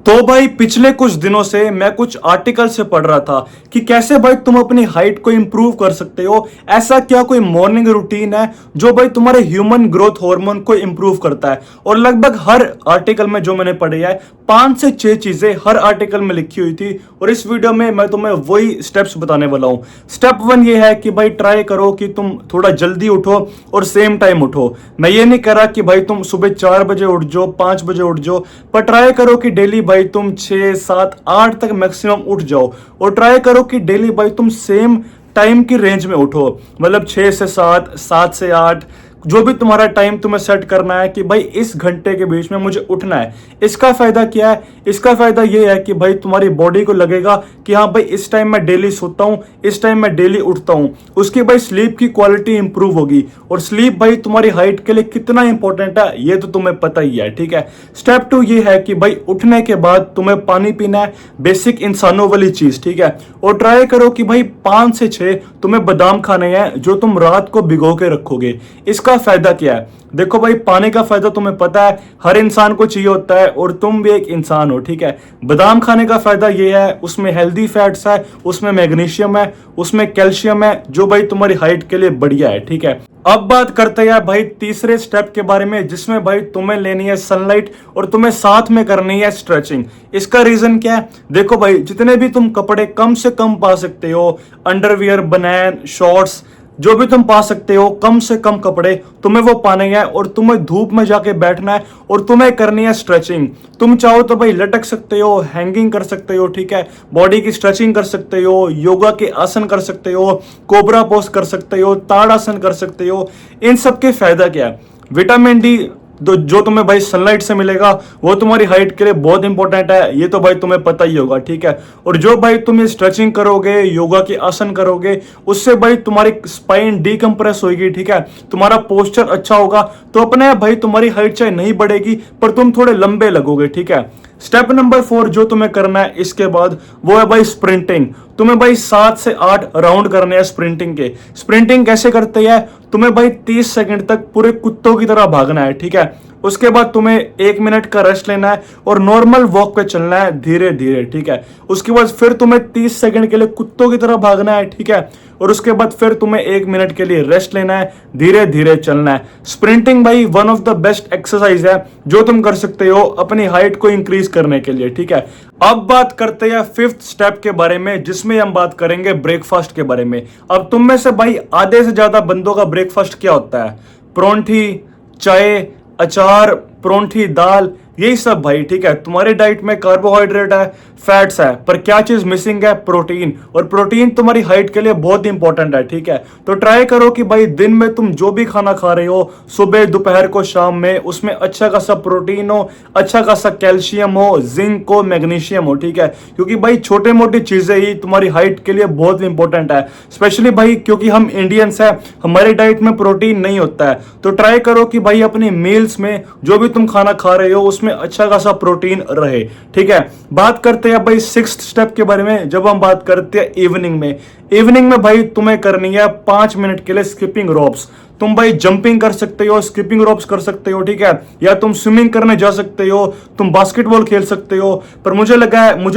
तो भाई पिछले कुछ दिनों से मैं कुछ आर्टिकल से पढ़ रहा था कि कैसे भाई तुम अपनी हाइट को इंप्रूव कर सकते हो। ऐसा क्या कोई मॉर्निंग रूटीन है जो भाई तुम्हारे ह्यूमन ग्रोथ हार्मोन को इंप्रूव करता है। और लगभग हर आर्टिकल में जो मैंने पढ़ी है 5 से 6 चीजें हर आर्टिकल में लिखी हुई थी और इस वीडियो में मैं तुम्हें वही स्टेप्स बताने वाला हूं। स्टेप 1 ये है कि भाई ट्राई करो कि तुम थोड़ा जल्दी उठो और सेम टाइम उठो। मैं ये नहीं कह रहा कि भाई तुम सुबह 4 बजे उठ जाओ 5 बजे उठ जाओ, पर ट्राई करो कि डेली भाई तुम 6 7 8 तक मैक्सिमम उठ जाओ। और ट्राई करो कि डेली भाई तुम सेम टाइम की रेंज में उठो, मतलब 6 से 7 7 से 8, जो भी तुम्हारा टाइम तुम्हें सेट करना है कि भाई इस घंटे के बीच में मुझे उठना है। इसका फायदा क्या है? इसका फायदा ये है कि भाई तुम्हारी बॉडी को लगेगा कि हाँ भाई इस टाइम मैं डेली सोता हूँ, इस टाइम मैं डेली उठता हूँ। उसकी भाई स्लीप की क्वालिटी इंप्रूव होगी और स्लीप भाई तुम्हारी हाइट के लिए कितना इंपॉर्टेंट है ये तो तुम्हें पता ही है, ठीक है। स्टेप 2 ये है कि भाई उठने के बाद तुम्हें पानी पीना है, बेसिक इंसानों वाली चीज, ठीक है। और ट्राई करो कि भाई 5 से 6 तुम्हें बादाम खाने हैं जो तुम रात को भिगो के रखोगे। इसका फायदा क्या है? देखो भाई पानी का फायदा तुम्हें पता है, हर इंसान को चाहिए होता है और तुम भी एक इंसान हो, ठीक है। बादाम खाने का फायदा ये है उसमें हेल्दी फैट्स है, उसमें मैग्नीशियम है, उसमें कैल्शियम है जो भाई तुम्हारी हाइट के लिए बढ़िया है, ठीक है। अब बात करते हैं भाई तीसरे स्टेप के बारे में जिसमें भाई तुम्हें लेनी है सनलाइट और तुम्हें साथ में करनी है स्ट्रेचिंग। इसका रीजन क्या है? देखो भाई जितने भी तुम कपड़े कम से कम पा सकते हो, अंडरवियर, बनैन, शॉर्ट्स, जो भी तुम पा सकते हो, कम से कम कपड़े तुम्हें वो पाने हैं और तुम्हें धूप में जाके बैठना है और तुम्हें करनी है स्ट्रेचिंग। तुम चाहो तो भाई लटक सकते हो, हैंगिंग कर सकते हो, ठीक है, बॉडी की स्ट्रेचिंग कर सकते हो, योगा के आसन कर सकते हो, कोबरा पोज कर सकते हो, ताड़ आसन कर सकते हो। इन सब के फायदा क्या है? विटामिन डी जो तुम्हें भाई सनलाइट से मिलेगा वो तुम्हारी हाइट के लिए बहुत इंपॉर्टेंट है, ये तो भाई तुम्हें पता ही होगा, ठीक है। और जो भाई तुम ये स्ट्रेचिंग करोगे, योगा के आसन करोगे, उससे भाई तुम्हारी स्पाइन डीकंप्रेस होगी, ठीक है, तुम्हारा पोस्चर अच्छा होगा, तो अपने आप भाई तुम्हारी हाइट चाहे नहीं बढ़ेगी पर तुम थोड़े लंबे लगोगे, ठीक है। स्टेप नंबर 4 जो तुम्हें करना है इसके बाद वो है भाई स्प्रिंटिंग। तुम्हें भाई 7 से 8 राउंड करने हैं स्प्रिंटिंग के। स्प्रिंटिंग कैसे करते हैं? तुम्हें भाई 30 सेकंड तक पूरे कुत्तों की तरह भागना है, ठीक है। उसके बाद तुम्हें 1 मिनट का रेस्ट लेना है और नॉर्मल वॉक पे चलना है धीरे धीरे, ठीक है। उसके बाद फिर तुम्हें 30 सेकंड के लिए कुत्तों की तरह भागना है, ठीक है। और उसके बाद फिर तुम्हें 1 मिनट के लिए रेस्ट लेना है, धीरे धीरे चलना है। स्प्रिंटिंग भाई one of the best exercise है जो तुम कर सकते हो अपनी हाइट को इंक्रीज करने के लिए, ठीक है। अब बात करते हैं 5th स्टेप के बारे में जिसमें हम बात करेंगे ब्रेकफास्ट के बारे में। अब तुम में से भाई आधे से ज्यादा बंदों का ब्रेकफास्ट क्या होता है? परोंठी, चाय, अचार, परोंठी, दाल, यही सब भाई, ठीक है। तुम्हारी डाइट में कार्बोहाइड्रेट है, फैट्स है, पर क्या चीज मिसिंग है? प्रोटीन। और प्रोटीन तुम्हारी हाइट के लिए बहुत इंपॉर्टेंट है, ठीक है। तो ट्राई करो कि भाई दिन में तुम जो भी खाना खा रहे हो, सुबह, दोपहर को, शाम में, उसमें अच्छा खासा प्रोटीन हो, अच्छा खासा कैल्शियम हो, जिंक हो, मैग्नीशियम हो, ठीक है। क्योंकि भाई छोटे मोटी चीजें ही तुम्हारी हाइट के लिए बहुत इंपॉर्टेंट है, स्पेशली भाई क्योंकि हम इंडियंस है, हमारी डाइट में प्रोटीन नहीं होता है। तो ट्राई करो कि भाई अपनी मील्स में जो भी तुम खाना खा रहे हो उसमें अच्छा खासा प्रोटीन रहे, ठीक है। बात करते हैं भाई 6th स्टेप के बारे में जब हम बात करते हैं इवनिंग में। इवनिंग में भाई तुम्हें करनी है 5 मिनट के लिए स्किपिंग रोप्स। तुम भाई जंपिंग कर सकते हो, स्किपिंग रोप्स कर सकते हो, ठीक है, या तुम स्विमिंग करने जा सकते हो, तुम बास्केटबॉल खेल सकते हो। पर मुझे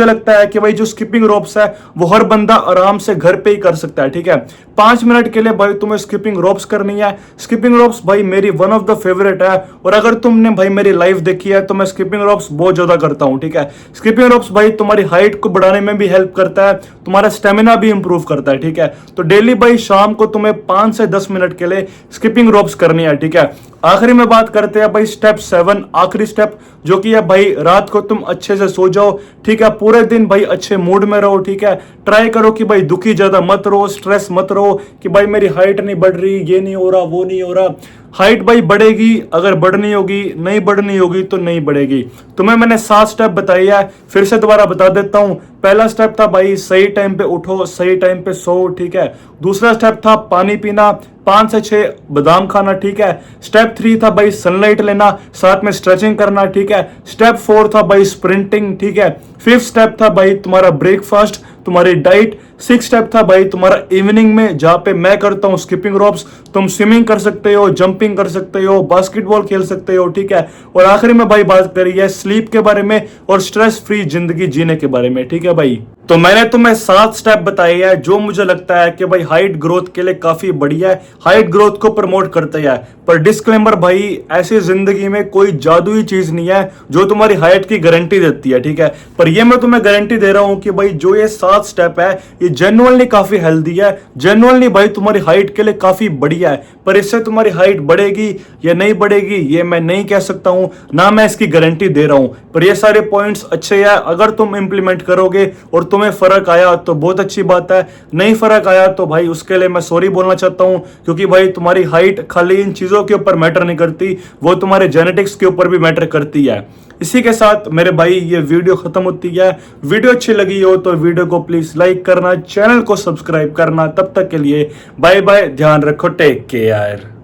लगता है कि भाई जो स्किपिंग रोप्स है वो हर बंदा आराम से घर पे ही कर सकता है, ठीक है। 5 मिनट के लिए भाई तुम्हें स्किपिंग रोप्स करनी है। स्किपिंग रोप्स भाई मेरी वन ऑफ द फेवरेट है और अगर तुमने भाई मेरी लाइफ देखी है तो मैं स्किपिंग रोप्स बहुत ज्यादा करता हूं, ठीक है। स्किपिंग रोप्स भाई तुम्हारी हाइट को बढ़ाने में भी हेल्प करता है, तुम्हारा स्टेमिना भी इंप्रूव करता है, ठीक है। तो डेली भाई शाम को तुम्हें 5 से 10 मिनट के लिए स्किपिंग रोप्स करनी है, ठीक है। आखिरी में बात करते हैं भाई स्टेप 7, आखिरी स्टेप, जो कि है भाई रात को तुम अच्छे से सो जाओ, ठीक है। पूरे दिन भाई अच्छे मूड में रहो, ठीक है। ट्राई करो कि भाई दुखी ज्यादा मत रहो, स्ट्रेस मत रहो कि भाई मेरी हाइट नहीं बढ़ रही, ये नहीं हो रहा, वो नहीं हो रहा। हाइट भाई बढ़ेगी, अगर बढ़नी होगी, नहीं बढ़नी होगी तो नहीं बढ़ेगी। तुम्हें मैंने 7 स्टेप बताई है, फिर से दोबारा बता देता हूं। पहला स्टेप था भाई सही टाइम पे उठो, सही टाइम पे सो, ठीक है। दूसरा स्टेप था पानी पीना, 5 से 6 बादाम खाना, ठीक है। स्टेप 3 था भाई सनलाइट लेना, साथ में स्ट्रेचिंग करना, ठीक है। स्टेप 4 था भाई स्प्रिंटिंग, ठीक है। 5th स्टेप था भाई तुम्हारा ब्रेकफास्ट, तुम्हारी डाइट, सिक्स स्टेप था भाई तुम्हारा इवनिंग में, जहां पे मैं करता हूँ स्किपिंग रोप्स, तुम स्विमिंग कर सकते हो, जंपिंग कर सकते हो, बास्केटबॉल खेल सकते हो, ठीक है। और आखिरी में भाई बात करी है स्लीप के बारे में और स्ट्रेस फ्री जिंदगी जीने के बारे में, ठीक है भाई। तो मैंने तुम्हें 7 स्टेप बताए हैं जो मुझे लगता है कि भाई हाइट ग्रोथ के लिए काफी बढ़िया है, हाइट ग्रोथ को प्रमोट करते हैं। पर डिस्क्लेमर भाई, ऐसी जिंदगी में कोई जादुई चीज नहीं है जो तुम्हारी हाइट की गारंटी देती है, ठीक है। पर ये मैं तुम्हें गारंटी दे रहा हूं कि भाई जो ये 7 स्टेप है ये जेन्युइनली काफी हेल्दी है, जेन्युइनली भाई तुम्हारी हाइट के लिए काफी बढ़िया है। पर इससे तुम्हारी हाइट बढ़ेगी या नहीं बढ़ेगी ये मैं नहीं कह सकता हूं, ना मैं इसकी गारंटी दे रहा हूं। पर ये सारे पॉइंट्स अच्छे हैं, अगर तुम इंप्लीमेंट करोगे और तुम्हें फर्क आया तो बहुत अच्छी बात है, नहीं फर्क आया तो भाई उसके लिए मैं सॉरी बोलना चाहता हूं, क्योंकि भाई तुम्हारी हाइट खाली इन चीजों के ऊपर मैटर नहीं करती, वो तुम्हारे जेनेटिक्स के ऊपर भी मैटर करती है। इसी के साथ मेरे भाई ये वीडियो खत्म होती है। वीडियो अच्छी लगी हो तो वीडियो को प्लीज लाइक करना, चैनल को सब्सक्राइब करना। तब तक के लिए बाय बाय, ध्यान रखो, टेक केयर।